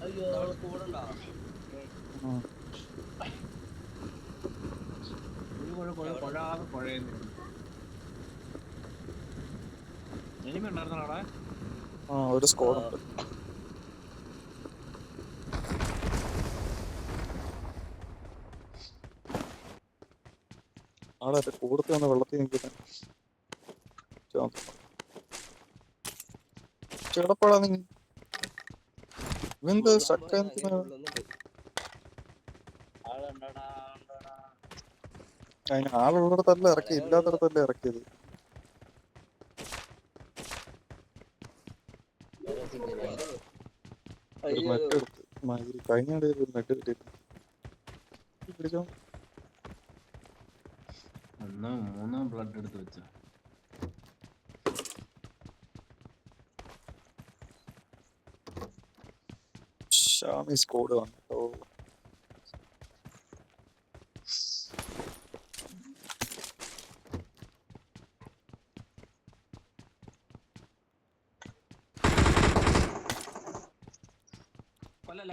അയ്യോ കൂടണ്ടോ കൊഴാതെ കുഴയുന്നു. എനിമി ഉണ്ടായിരുന്നോ അവിടെ? ഒരു സ്കോഡ് ഉണ്ട്. ആളെ കൂടുതൽ വന്ന് വെള്ളത്തിൽ നിൽക്കുന്നത് ചെടപ്പാടാ നീ ഇവന്ത് ശക്തി അതിന് ആളുള്ളിടത്തല്ല ഇറക്കി, ഇല്ലാത്തടത്തല്ല ഇറക്കിയത്. ഒരു മെഡ് എടുത്ത് കഴിഞ്ഞ ഒരു മെഡ് കിട്ടിയിരുന്നു. പിടിച്ചോ 3 ബ്ലഡ് എടുത്ത് വെച്ച ഷാമി സ്കോഡ് വന്നിട്ടോ.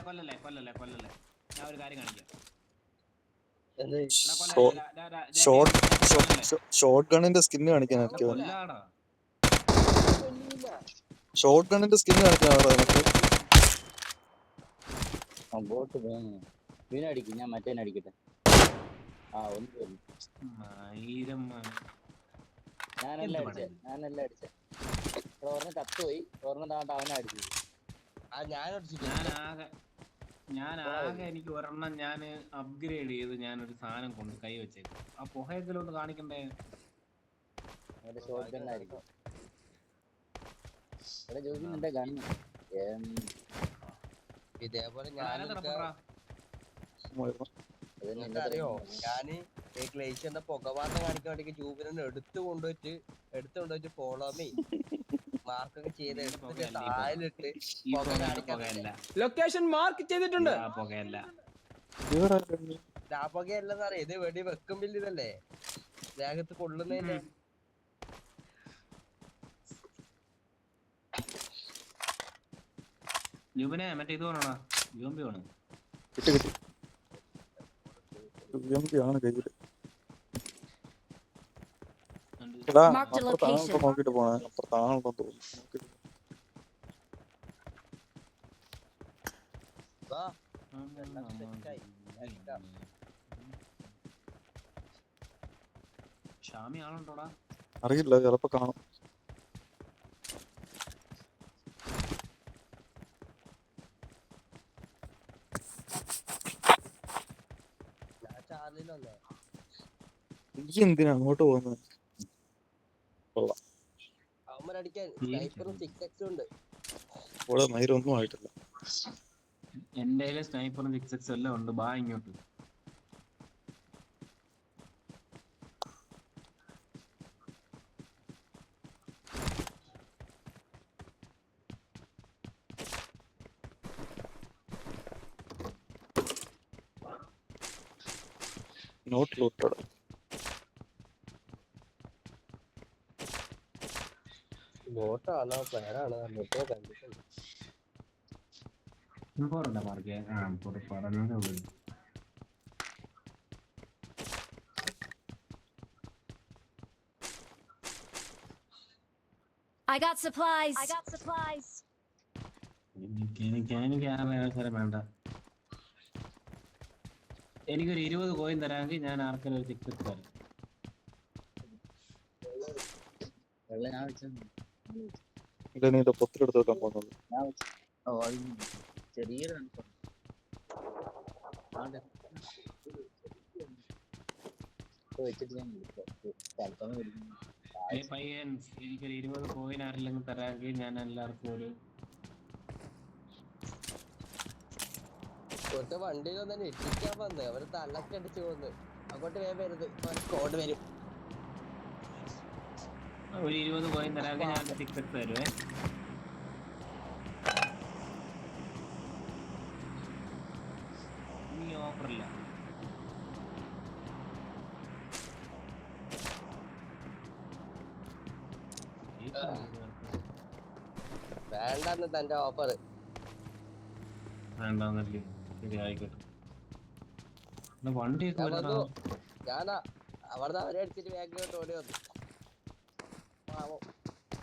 കൊല്ലല്ലേ. ഞാൻ ഒരു കാര്യം കാണിക്കാം. ഷോട്ട് ഗണ്ണിന്റെ സ്കിന്ന് കാണിക്കാനായിരിക്കും. ഷോട്ട് ഗണ്ണിന്റെ സ്കിന്ന് കാണിക്കാനാണോ നമുക്ക്? ഞാൻ മറ്റേ അടിക്കട്ടെ. ഞാനല്ല അടിച്ചേ. ഓർമ്മ കത്തുപോയി. ഓർമ്മ താണ്ട അവനെ അടിച്ചത്. ഞാനാകെ എനിക്ക് ഒരെണ്ണം ഞാൻ അപ്ഗ്രേഡ് ചെയ്ത് ഞാനൊരു സാധനം കൊണ്ട് കൈ വെച്ചേക്കും. ആ പുഹയെങ്കിലും ഒന്ന് കാണിക്കണ്ടേ? ഇതേപോലെ അറിയോ, ഞാന് ഗ്ലേഷ്യറിന്റെ പുകവാട്ടം കാണിക്കാൻ വേണ്ടി ജൂബിനെ എടുത്തു കൊണ്ടുപോയിട്ട് ഫോളോ മീ മാർക്കൊക്കെ ചെയ്ത് താഴിലിട്ട് ലൊക്കേഷൻ മാർക്ക് ചെയ്തിട്ടുണ്ട്. പുകയല്ലെന്ന് അറിയാം. ഇത് വെടി വെക്കുമ്പില്ല ഇതല്ലേ ദേഹത്ത് കൊള്ളുന്നതിന്റെ. മറ്റേ ഇത് വേണോടാ, യൂംബി വേണം. ആണ് കയ്യില്. നോക്കിട്ട് പോണേ. അപ്പുറത്താണല്ലോ തോന്നുന്നു. ഷാമി ആളുണ്ടോടാ? അറിയില്ല, ചിലപ്പോ കാണും. നീ എന്തിനാ അങ്ങോട്ട് പോകുന്നത്? ഇവിടെ മയിലൊന്നും ആയിട്ടില്ല. എന്റെ സ്നൈപ്പറും 6x എല്ലാം ഉണ്ട്. ബാ ഇങ്ങോട്ട്. Not looted. ബോട്ടാണോ പ്ലെയറാണോ കണ്ടിട്ടുണ്ട്. I got supplies. എനിക്ക് വേണ്ട. എനിക്കൊരു 20 കോയിൻ തരാമെങ്കിൽ ഞാൻ ആർക്കെങ്കിലും ഒരു 6x തരാം. നീന്റെ പൊത്തിലെടുത്ത് വെക്കാൻ പോകുന്നത്. പയ്യൻ എനിക്കൊരു 20 കോയിൻ ആരില്ലെങ്കിൽ തരാമെങ്കിൽ ഞാൻ എല്ലാവർക്കും ഒരു വണ്ടിയിലൊന്നും ഇട്ടിക്കാൻ വന്ന് അവര് തലക്കടിച്ചു പോന്ന്. അങ്ങോട്ട് വേഗം വരുത്, സ്കോഡ് വരും. ഒരു 20 കോയിൻ തരാമെങ്കിൽ ഞാൻ 6x തരുവേ. ഇനി ഓഫറില്ല. വേണ്ടെന്ന് തന്റെ ഓഫർ. വേണ്ടെന്നല്ലേ? ശരി ആയിക്കോട്ടെ. വണ്ടിയൊക്കെ ഞാൻ വരണ വന്നു. ഞാനാ അവിടുന്ന് അവരെ അടിച്ചിട്ട് ബാങ്കിലോട്ട് ഓടി വന്നു. പാവം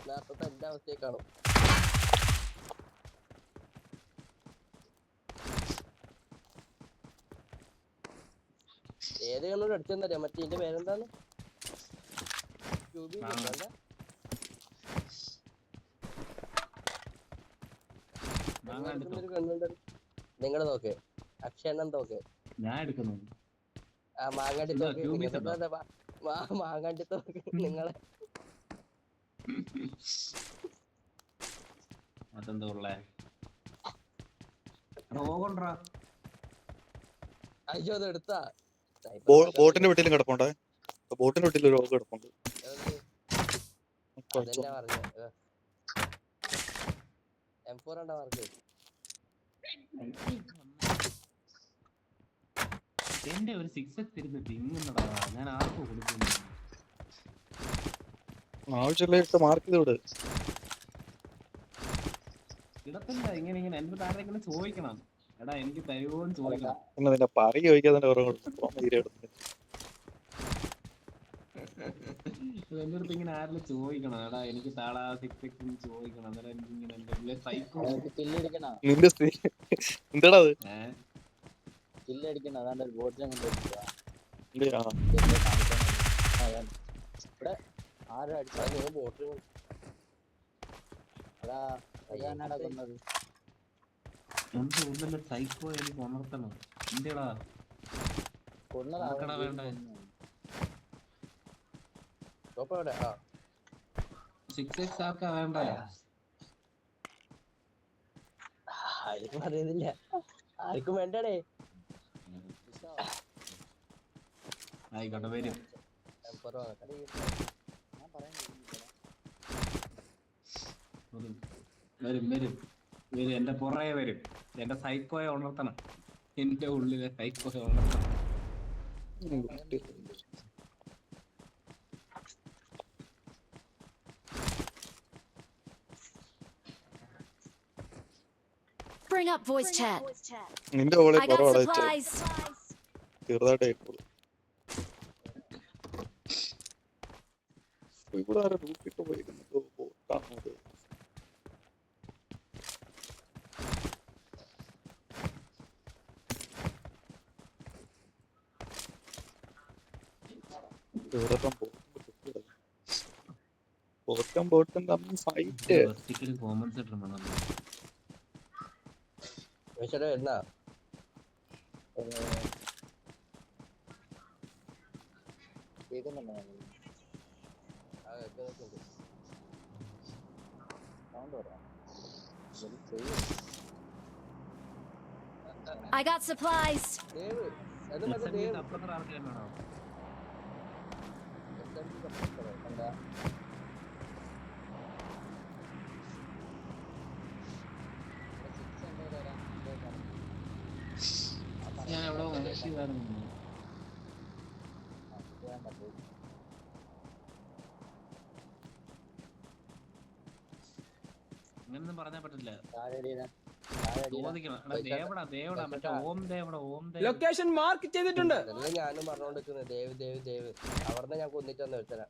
നേരത്തെ എന്റെ അവസ്ഥയെ കാണും. ഏത് കണ്ണോട് അടിച്ചെന്നറിയാം. മറ്റേ ഇതിന്റെ പേരെന്താണ്? നിങ്ങള് നോക്ക്. അക്ഷയണ്ണൻ തോക്ക്. ഞാൻ എടുക്കുന്നു. ആ മാങ്ങാണ്ടി തോക്ക്. മാങ്ങാണ്ടി തോക്ക് നിങ്ങളെ. അതെന്താ ഉള്ളേ? റോഗണ്ടാ. അയ്യോ അത് എടുത്താ. ബോട്ടിന്റെ വീട്ടിലും കിടപ്പുണ്ട്. ബോട്ടിന്റെ വീട്ടിൽ ഒരു കിടപ്പുണ്ട്. അതെന്നെ പറഞ്ഞു. M4 ഉണ്ടാ മാർക്ക്. എന്റെ ഒരു 6x ഇരുന്ന് തിങ്ങുന്നടാ. ഞാൻ ആർക്കും കൊടുക്കുന്നു. ആവശ്യമില്ല മാർക്ക് ചെയ്ത് വിട്. ഇടത്തില്ല. ഇങ്ങനെ എന്റെ താരം ഇങ്ങനെ ചോദിക്കണം. എടാ എനിക്ക് തരുമോന്ന് ചോദിക്കണം. നിന്നെ പറ ചോദിക്കാതെ എന്റെ അടുത്ത് ഇങ്ങനെ ആരെങ്കിലും ചോദിക്കണം. എടാ എനിക്ക് താളാ 6x ചോദിക്കണം. അന്നേരം എനിക്ക് ഇങ്ങനെ എന്റെ സൈക്കോ നിന്റെ സ്ത്രീ എന്താടാ അത്? കില്ലടിക്കണം. അതാണ്ട് ബോട്ടിനെ കൊണ്ടുപോയി ആരും അടിച്ചാൽ ബോട്ട് കൊന്നത്. എന്റെ ഉള്ളിലെ സൈക്കോ എനിക്ക് ഉണർത്തണം. എന്തിടാ കൊന്നതാ വേണ്ട. 6x ആർക്കാ വേണ്ട? ആർക്കും അറിയുന്നില്ല. ആർക്കും വേണ്ടടേ. ആയിക്കോട്ടെ വരും. വരും വരും വരും. എന്റെ പുറകെ വരും. എന്റെ സൈക്കോയെ ഉണർത്തണം. എന്റെ ഉള്ളിലെ സൈക്കോയെ ഉണർത്തണം. Bring up voice chat. നിന്റെ ഓളെ I got കുറവാണ് supplies. ചെറുതായിട്ട് ഇവിടെ ആരും റൂട്ടിട്ട് പോയിരിക്കുന്നത്. ബോട്ടും തമ്മിൽ ഫൈറ്റ്. കോമൺസ് ഇടണം. വരുന്ന I got supplies. ദേവ് അത് മറ്റേ ദേവ് എന്താ ഞാൻ എവിടെ അങ്ങനൊന്നും പറഞ്ഞാ പറ്റില്ല. ലൊക്കേഷൻ മാർക്ക് ചെയ്തിട്ടുണ്ട്. ഞാനും പറഞ്ഞോണ്ടിരിക്കുന്നത് ദേവ് ദേവ് ദേവ്. അവിടുന്ന് ഞാൻ കൊന്നിട്ട് വന്ന് വെച്ചരാ.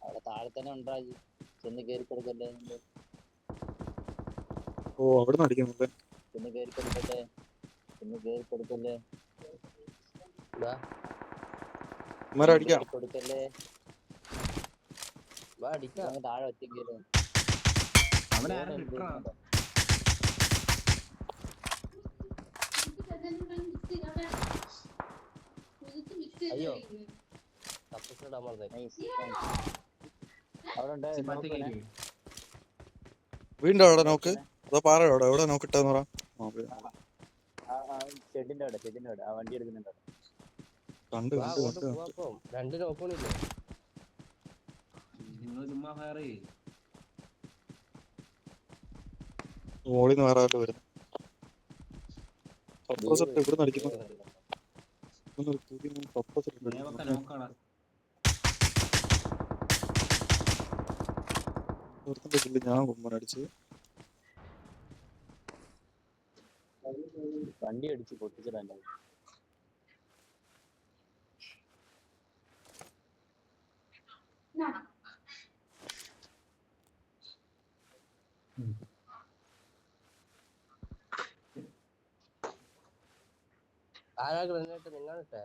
അവിടെ താഴെ തന്നെ ഉണ്ടാ. ചെന്ന് കയറി കൊടുക്കല്ലേ. ഓ അവിടെ നിന്ന് അടിക്കുന്നുണ്ട്. ചെന്ന് കയറി കൊടുക്കട്ടെ. ചെന്ന് കയറി കൊടുക്കല്ലേ. അടിക്കാം കൊടുക്കല്ലേ. താഴെ ഒറ്റയ്ക്കല്ലോ. അയ്യോ വീണ്ടും അവിടെ നോക്ക്. അതോ പാറയോടെ എവിടെ നോക്കിട്ടെന്ന് പറ. ഷെഡിന്റെ അവിടെ ആ വണ്ടി എടുക്കുന്നുണ്ട്. കണ്ടു രണ്ട് നോക്കണില്ലേ? ചുമ്മാ ഫയർ ചെയ്യും. ഓളിന്ന് വേറെ ആയിട്ട് വരുന്നു. സപ്രസർ ഇവിടെ അടിക്കുന്നു. സപ്രസർ ദേവൊക്കെ നോക്കാടാ. ഞാൻ കൊമ്പനടിച്ച് വണ്ടി അടിച്ച് പൊട്ടിച്ചിടാൻ. ആരാ ഗ്രനേറ്റ് നിങ്ങളിട്ടെ?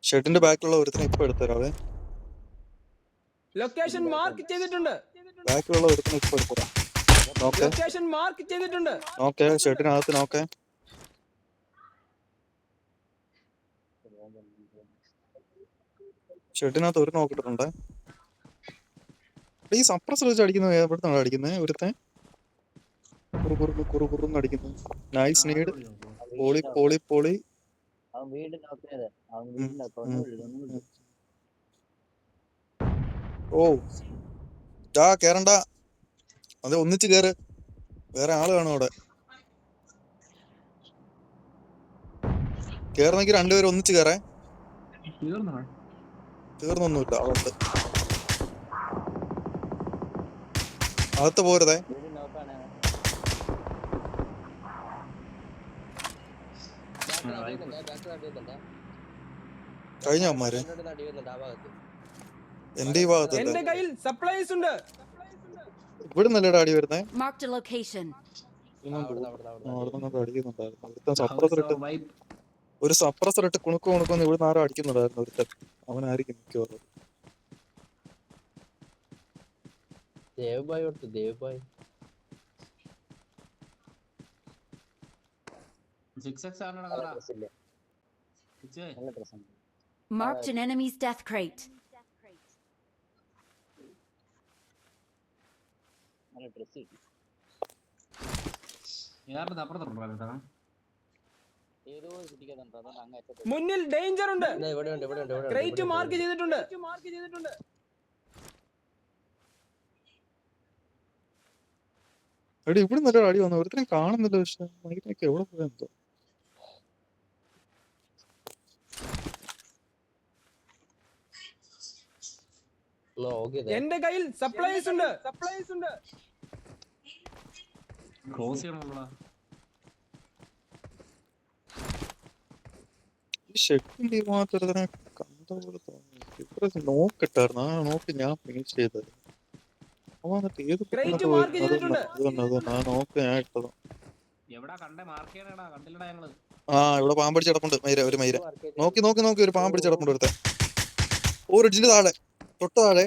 ഷെഡിന്റെ ബാക്കിലുള്ള ഒരുത്തിനെ ഇപ്പൊ എടുത്തരാവേ. ലൊക്കേഷൻ മാർക്ക് ചെയ്തിട്ടുണ്ട്. ബാക്കിലുള്ള ഒരുത്തിനെ ഇപ്പൊ എടുത്തരാം. നോക്കേ ലൊക്കേഷൻ മാർക്ക് ചെയ്തിട്ടുണ്ട്. നോക്കേ ഷെഡിനകത്ത് നോക്കേ. ഷെഡിനകത്ത് ഒരു നോക്കിട്ടുണ്ട്. ഈ സപ്രസർ വെച്ച് അടിക്കുന്നത് എവിടുന്നാണ് അടിക്കുന്നത്? ഒരുത്തെ കുറുന്ന് അടിക്കുന്നത്. നൈസ് നീഡ്. പോളി പോളി പോളി. അവൻ വീട് നോക്കിയത്. അവൻ വീടിന്റെ ഓ കേറണ്ട. അതെ ഒന്നിച്ച് കേറ്. വേറെ ആള് കാണും അവിടെ. കേറണമെങ്കിൽ രണ്ടുപേരും ഒന്നിച്ച് കേറേ. തീർന്നൊന്നുമില്ല. അകത്ത് പോരുതേ. വീട് നോക്കാണ്. കഴിഞ്ഞ അമ്മമാര് നടി വരുന്നുണ്ട് ആ ഭാഗത്ത്. എന്റെ ഈ ഭാഗത്ത് എന്റെ കയ്യിൽ സപ്ലൈസ് ഉണ്ട്. ഇവിടെ നല്ലടാ അടി വരുന്നേ. Marked a location. ഒരു സപ്രസർ ഇട്ട് കുണുക്കുന്ന് ഇവിടെ ആരും അടിക്കുന്നുണ്ടായിരുന്നു ഒരുത്തൻ. അവനായിരിക്കും മിക്കവാറും. ദേവ്ഭായ് കൊടുത്തു. ദേവ്ഭായ് നല്ല പ്രശ്നം. Marked an enemy's death crate. നല്ല ഡ്രസ് കിട്ടി. ഏതോ കിട്ടിക്കുന്നുണ്ടോ? അതുകൊണ്ട് അങ്ങ് മുന്നിൽ ഡേഞ്ചർ ഉണ്ട്. ഇവിടെ ഉണ്ട്. ക്രേറ്റ് മാർക്ക് ചെയ്തിട്ടുണ്ട്. എടി ഇവിടെ നല്ല അടി വന്നു. ഒരുത്തനെ കാണുന്നില്ല. പക്ഷെ മൈക്കിനൊക്കെ എവിടെ പോയെന്തോ. എന്റെ കയ്യിൽ സപ്ലൈസ് ഉണ്ട്. ഷെഡിന്റെ മാത്രത്തിനെ കണ്ട പോലെ തോന്നി. ഇവിടെ നോക്കിട്ടായിരുന്നു. ആ നോക്ക് ഞാൻ ഫിനിഷ് ചെയ്തത്. അവൻ എന്നിട്ട് ഏത് ആ നോക്ക് ഞാൻ ഇട്ടത്. ഇവിടെ പാമ്പടിച്ച് കിടപ്പുണ്ട്. ഒരു മൈര നോക്കി ഒരു പാമ്പടിച്ച് കിടപ്പുണ്ട്. ഒരുത്തെ ഒരു ഇടിച്ചിട്ട് താഴെ തൊട്ട് താഴെ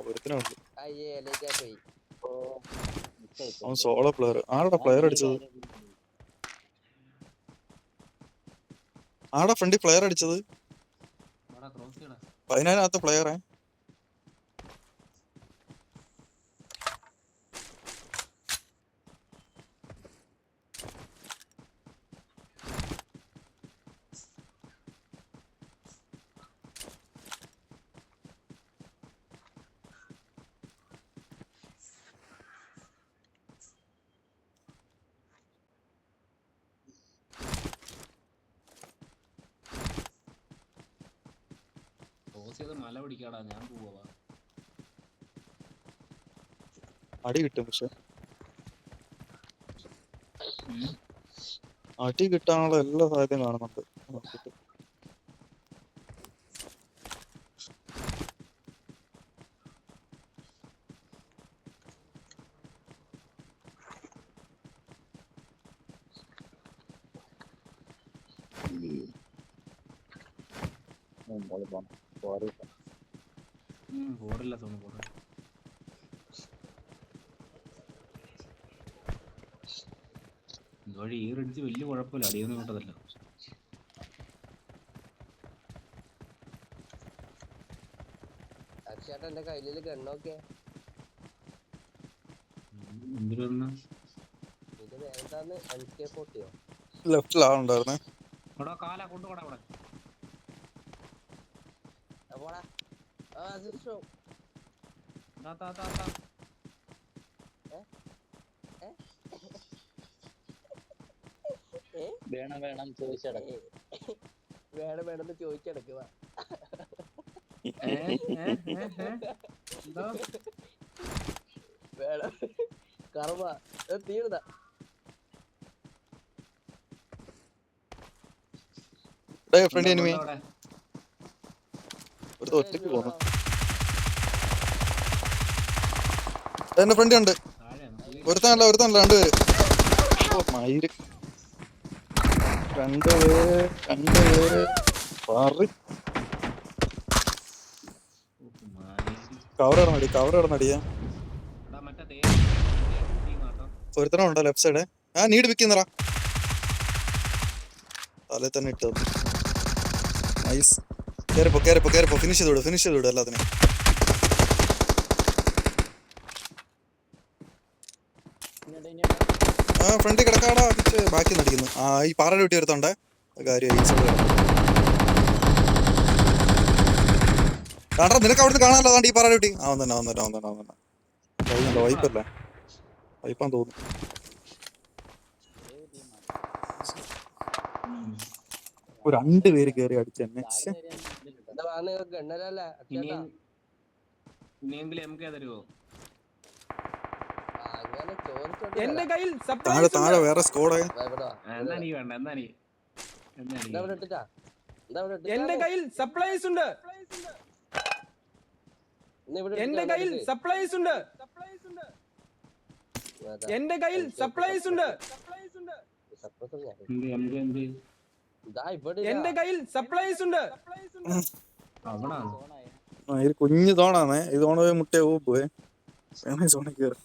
ഒരുത്തിനുണ്ട്. അവൻ സോളോ പ്ലെയർ. ആരുടെ പ്ലെയർ അടിച്ചത്? ആടെ ഫ്രണ്ടിൽ പ്ലെയർ അടിച്ചത്? 15 പ്ലെയറേ. മല പിടിക്കാടാ. ഞാൻ പോവാ. അടി കിട്ടും. പക്ഷെ അടി കിട്ടാനുള്ള എല്ലാ സാധ്യതയും കാണുന്നുണ്ട്. ബോർഡില്ല തോന്നുന്നു. ഇതുവഴി ഈ റെഡിച്ച് വലിയ കുഴപ്പമില്ല. അടിയൊന്നും കിട്ടതല്ല. അക്ഷയേട്ട എന്റെ കയ്യില് ഗണ്ണൊക്കെ എന്തിനൊന്ന് ഇത് വേണ്ടാന്ന്. MK40 ലെഫ്റ്റിലാളുണ്ടായിരുന്നേ. കാല കൊണ്ടുപോടാ. അവിടെ പോടാ. വേണം വേണം ചോദിച്ചടക്കും. വേണമെന്ന് ചോദിച്ചെടുക്കുക. എന്തോ വേണം കർമ്മ തീർന്ന ഫ്രണ്ട് എനിമി അവിടെ ഒരു ഒറ്റയ്ക്ക് പോന്നു. എന്റെ ഫ്രണ്ട് ഉണ്ട്. ഒരുത്താനല്ല രണ്ടുപേര്. ഓ മയില് രണ്ടുപേര് പാറി കവർ ഇടന്നടിയാ. ഒരുത്തനം ഉണ്ടോ ലെഫ്റ്റ് സൈഡ്? നീട് വിൽക്കുന്നറാ തലേ തന്നെ ഇട്ടത്. നൈസ്. കേറിപ്പോ ഫിനിഷ് ചെയ്ത് വിടും എല്ലാത്തിനും. ഫ്രണ്ടിൽ കിടക്കാടാ. ബാക്കി നടിക്കുന്നു. ഈ പാറയുടെ വീട്ടിൽ വരുത്തോണ്ടേ കാര്യം. കാണാ നിനക്ക് അവിടുന്ന് കാണാമല്ലോ. അതാണ്ട് ഈ പാറയുടെ വീട്ടി. അവൻ തന്നെ വൈപ്പല്ലേ വൈപ്പാന്ന് തോന്നുന്നു. രണ്ടുപേര് കേറി അടിച്ചെന്നെ. ഗണ്ണരല്ലേ ഇനിയെങ്കിലും MK തരുമോ? അങ്ങനെ ചോദിച്ചോണ്ട് എന്റെ കയ്യിൽ താഴെ സപ്ലൈസ് താഴെ വേറെ സ്കോഡ്. എന്നാ നീ വേണ്ട എന്റെ കയ്യിൽ സപ്ലൈസ് ഉണ്ട്. എന്റെ കയ്യിൽ സപ്ലൈസ് ഉണ്ട്. എന്റെ കയ്യിൽ സപ്ലൈസ് ഉണ്ട്. എന്റെ കയ്യിൽ സപ്ലൈസ് ഉണ്ട്. ഇത് കുഞ്ഞു തോണാന്നേ. ഇത് തോണ പോയി മുട്ടയെ പോവേ വേണേ സോണി കയറി.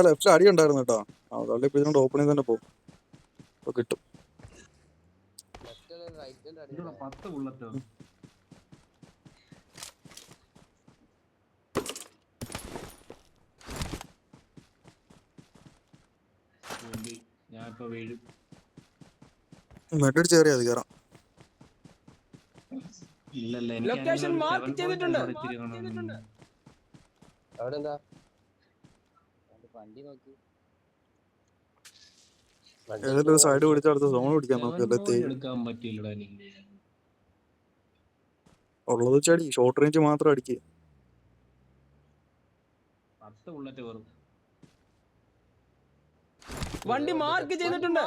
ലെഫ്റ്റിൽ അടി ഉണ്ടായിരുന്നു കേട്ടോ. തള്ളി പിടിച്ചോണ്ട് ഓപ്പണിൽ തന്നെ പോകും. ഇപ്പൊ കിട്ടും. 10 ബുള്ളറ്റോ? ഞാൻ ഇപ്പൊ വീഴും. മെഡടിച്ച് കയറിയാ അത് കയറാം. ലൊക്കേഷൻ മാർക്ക് ചെയ്തിട്ടുണ്ട്. അവിടെ എന്താ വണ്ടി നോക്കി ഏതെങ്കിലും ഒരു സൈഡ് പിടിച്ച അടുത്ത സോൺ പിടിക്കാൻ നോക്കിയല്ലേ. എടുക്കാൻ പറ്റില്ലടാ. ഉള്ളത് വെച്ചടി. ഷോർട്ട് റേഞ്ച് മാത്രം അടിക്കുക. 10 ബുള്ളറ്റ് വെറും. വണ്ടി മാർക്ക് ചെയ്തിട്ടുണ്ട്.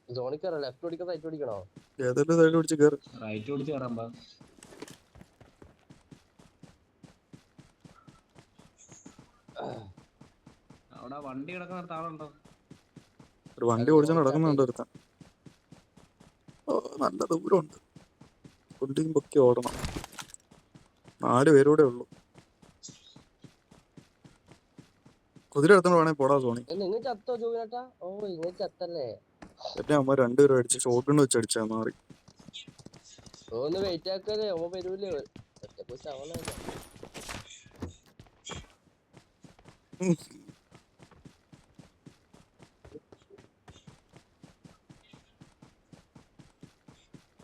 സോണിൽ കയറാം. ലെഫ്റ്റ് ഓടിക്കോ റൈറ്റ് ഓടിക്കണോ? ഏതെങ്കിലും സൈഡ് പിടിച്ച് കയറി. റൈറ്റ് ഓടിച്ച് കയറാൻ പാ. അവിടെ വണ്ടി കിടക്കുന്ന താളുണ്ടോ? ഒരു വണ്ടി ഓടിച്ചാൽ നടക്കുന്നുണ്ട് ഒരുത്തൻ. നല്ല ദൂരമുണ്ട്. കുണ്ടിയും പൊക്കി ഓടണം. 4 പേരൂടെ ഉള്ളു. കുതിര എടുത്തോണ്ട് വേണേ പോടാ സോണി. നിങ്ങൾ ചത്തോ ജോബിനേട്ടാ? ഓ നിങ്ങൾ ചത്തല്ലേ? എന്നെ അമ്മ 2 പേരും അടിച്ച് ഷോട്ട് ഗൺ വെച്ച് അടിച്ചാ മാറി. ഒന്ന് വെയിറ്റ് ആക്കല്ലേ. ഓ വരൂലേ ഒറ്റ ചവണ.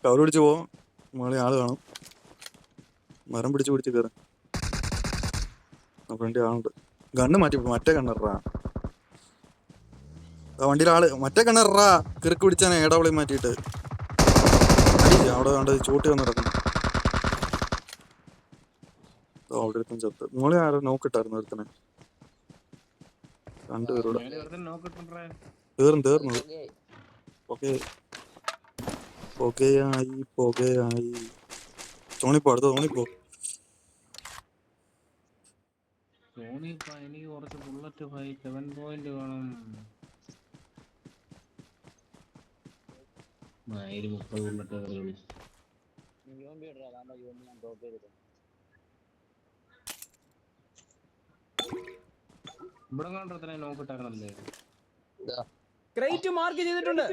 കവർ പിടിച്ച് പോവാം. മോളെ ആള് കാണും. മരം പിടിച്ച് കയറാം. ഫ്രണ്ട് ആളുണ്ട്. ഗണ്ണ് മാറ്റി മറ്റേ കണ്ണറാ. വണ്ടിയിലാള് മറ്റേ കണ്ണറാ. കിറുക്ക് പിടിച്ചാനെ ഏടാവളി മാറ്റിയിട്ട് അവിടെ കണ്ട് ചൂട്ടി വന്ന് നടക്കുന്നു. അവിടെ ഒരുത്തൻ ചത്ത്. മോളെ ആരോ നോക്കിട്ടായിരുന്നു ഒരുത്തനെ. 2 പേരൂടെ തീർന്നു. പുകയായി. സോണിപ്പോ അടുത്ത സോണിപ്പോ. എനിക്ക് കുറച്ച് ബുള്ളറ്റ് 7 പോയിന്റ് വേണം. 30 ബുള്ളറ്റ് ഇവിടെ കണ്ടേ നോക്കിട്ടാണല്ലേ. ക്രേറ്റ് മാർക്ക് ചെയ്തിട്ടുണ്ട്.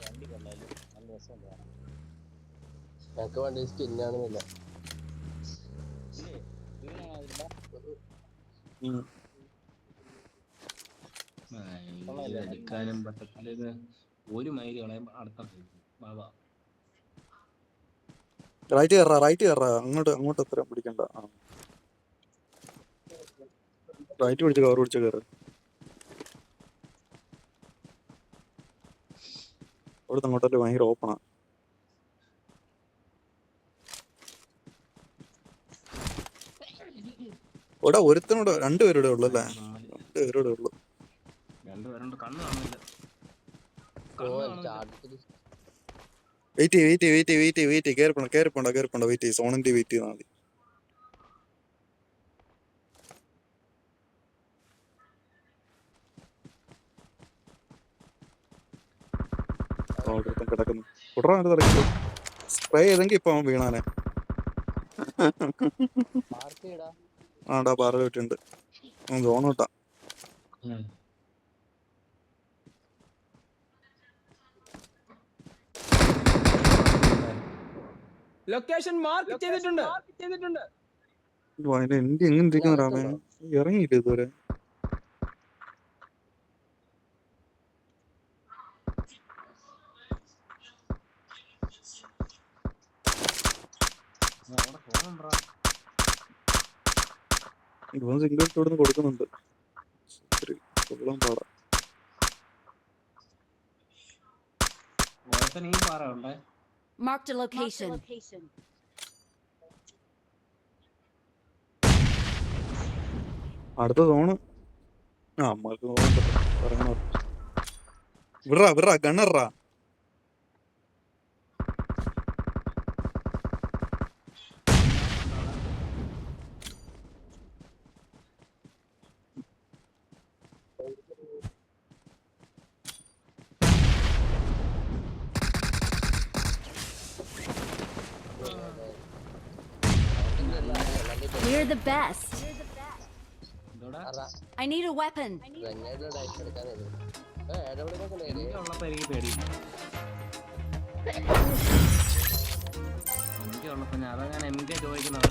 വണ്ടി കൊള്ളാലോ. നല്ല രസമുണ്ട് കാണാൻ. ഞങ്ങക്ക് വണ്ടി സ്കിന്നാണെന്നില്ല. എടുക്കാനും പറ്റത്തില്ല. ഒരു മൈൽ കളയുമ്പോ അടുത്ത ബാബാ. റൈറ്റ് കയറാ അങ്ങോട്ട് എത്ര പിടിക്കണ്ട. റൈറ്റ് പിടിച്ച് കവർ പിടിച്ച് കയറ്. അവിടുന്ന് അങ്ങോട്ടല്ലേ ഭയങ്കര ഓപ്പണാ. ഇവിടെ ഒരുത്തനോട് 2 പേരുടെ ഉള്ളു അല്ലേ? 2 പേരുടെ ഉള്ളു. 2 പേരുണ്ട്. കണ്ണ് കാണുന്നില്ല. വെയിറ്റ് കേറിപ്പോണ്ട വെയിറ്റ് ചെയ്യ്. സോണിന്റെ വെയിറ്റ് ചെയ്താൽ മതി. കിടക്കുന്നു. കുടറാ തലക്കില്ല. സ്പ്രേ ചെയ്തെങ്കിൽ ഇപ്പൊ അവൻ വീണാനെ. ആടാ പാറ വിട്ടുണ്ട്. സോണോട്ടാ. ലൊക്കേഷൻ മാർക്ക് ചെയ്തിട്ടുണ്ട്. എന്ത് എങ്ങനെ ഇരിക്കുന്നവരാമേ? ഇറങ്ങിയില്ല ഇതുവരെ. ഇവൻ സിംഗിൾ ഇവിടുന്ന് കൊടുക്കുന്നുണ്ട്. കൊള്ളാൻ പാടാ. Marked a location. അടുത്ത സോണ്. അമ്മക്ക് പറയണോ? വിടറാ ഗണ്ണറാ. We're the best. I need a weapon. എനിക്കുള്ളപ്പോ അതാ ഞാൻ MK ചോദിക്കുന്നത്.